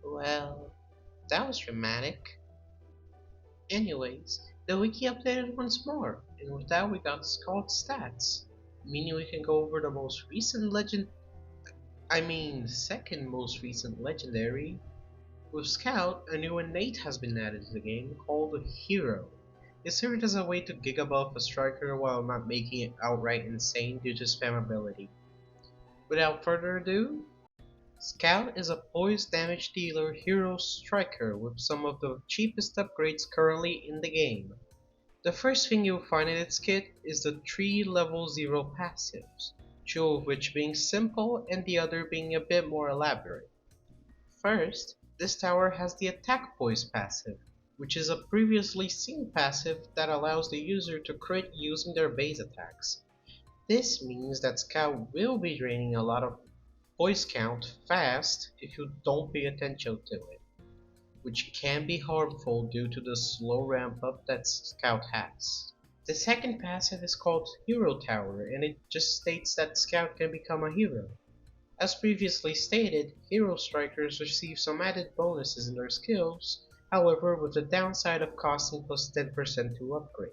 Well, that was dramatic. Anyways, the wiki updated once more, and with that we got Scout stats, meaning we can go over the most recent legend, second most recent legendary. With Scout, a new innate has been added to the game called Hero. It served as a way to gig above a striker while not making it outright insane due to spam ability. Without further ado, Scout is a poise damage dealer hero striker with some of the cheapest upgrades currently in the game. The first thing you'll find in its kit is the 3 level 0 passives, two of which being simple and the other being a bit more elaborate. First, this tower has the attack poise passive, which is a previously seen passive that allows the user to crit using their base attacks. This means that Scout will be draining a lot of voice count fast if you don't pay attention to it, which can be harmful due to the slow ramp up that Scout has. The second passive is called Hero Tower, and it just states that Scout can become a hero. As previously stated, hero strikers receive some added bonuses in their skills, however with the downside of costing plus 10% to upgrade.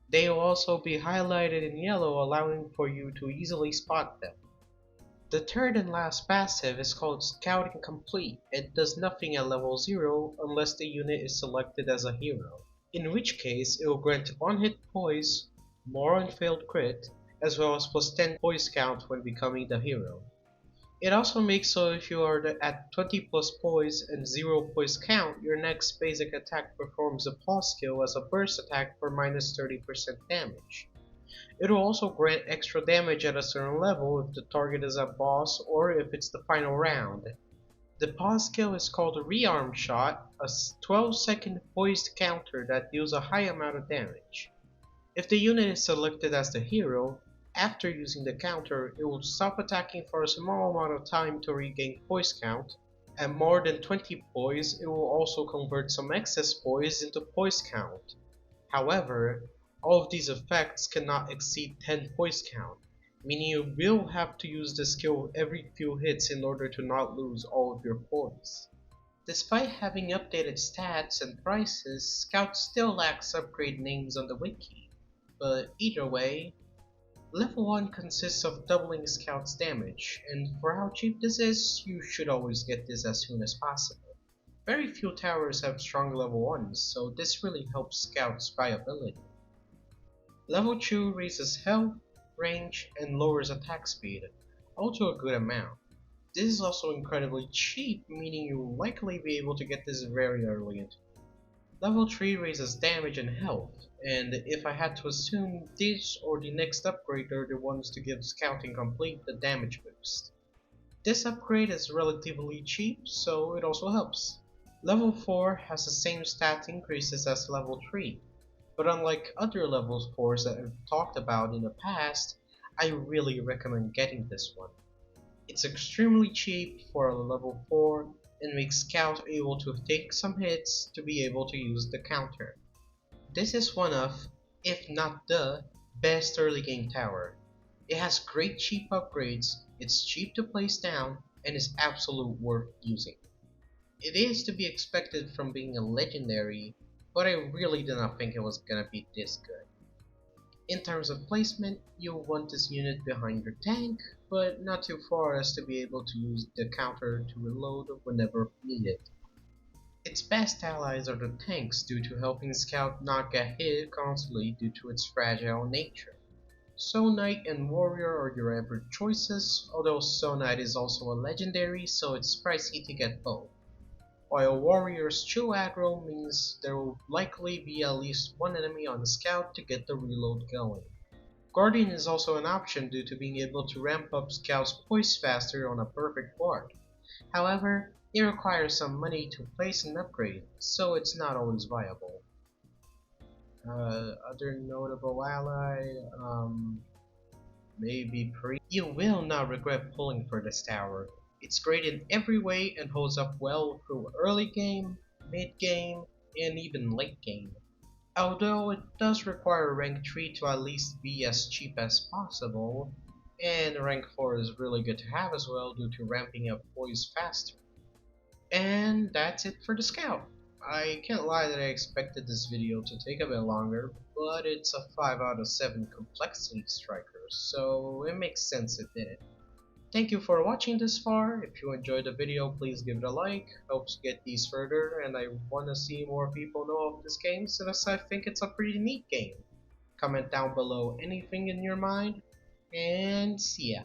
They will also be highlighted in yellow, allowing for you to easily spot them. The third and last passive is called Scouting Complete. It does nothing at level 0 unless the unit is selected as a hero, in which case it will grant 1 hit poise, more on failed crit, as well as plus 10 poise count when becoming the hero. It also makes so if you are at 20 plus poise and 0 poise count, your next basic attack performs a pause skill as a burst attack for minus 30% damage. It will also grant extra damage at a certain level if the target is a boss or if it's the final round. The pause skill is called Rearm Shot, a 12-second poised counter that deals a high amount of damage. If the unit is selected as the hero, after using the counter, it will stop attacking for a small amount of time to regain poise count. At more than 20 poise, it will also convert some excess poise into poise count. However, all of these effects cannot exceed 10 poise count, meaning you will have to use the skill every few hits in order to not lose all of your poise. Despite having updated stats and prices, Scout still lacks upgrade names on the wiki, but either way, Level 1 consists of doubling Scout's damage, and for how cheap this is, you should always get this as soon as possible. Very few towers have strong level 1s, so this really helps Scout's viability. Level 2 raises health, range, and lowers attack speed, all to a good amount. This is also incredibly cheap, meaning you will likely be able to get this very early into. Level 3 raises damage and health, and if I had to assume, this or the next upgrade are the ones to give Scouting Complete the damage boost. This upgrade is relatively cheap, so it also helps. Level 4 has the same stat increases as level 3, but unlike other level 4s that I've talked about in the past, I really recommend getting this one. It's extremely cheap for a level 4 and makes Scout able to take some hits to be able to use the counter. This is one of, if not the, best early game tower. It has great cheap upgrades, it's cheap to place down, and is absolute worth using. It is to be expected from being a legendary, but I really did not think it was gonna be this good. In terms of placement, you'll want this unit behind your tank, but not too far as to be able to use the counter to reload whenever needed. Its best allies are the tanks due to helping Scout not get hit constantly due to its fragile nature. Soul Knight and Warrior are your average choices, although Soul Knight is also a legendary so it's pricey to get both. While Warrior's true aggro means there will likely be at least one enemy on the Scout to get the reload going. Guardian is also an option due to being able to ramp up Scout's poise faster on a perfect board. However, it requires some money to place an upgrade, so it's not always viable. Other notable ally, maybe Pre. You will not regret pulling for this tower. It's great in every way and holds up well through early game, mid game, and even late game. Although it does require rank 3 to at least be as cheap as possible, and rank 4 is really good to have as well due to ramping up poise faster. And that's it for the Scout. I can't lie that I expected this video to take a bit longer, but it's a 5 out of 7 complexity striker, so it makes sense it did it. Thank you for watching this far. If you enjoyed the video, please give it a like. Helps get these further, and I want to see more people know of this game since I think it's a pretty neat game. Comment down below anything in your mind, and see ya.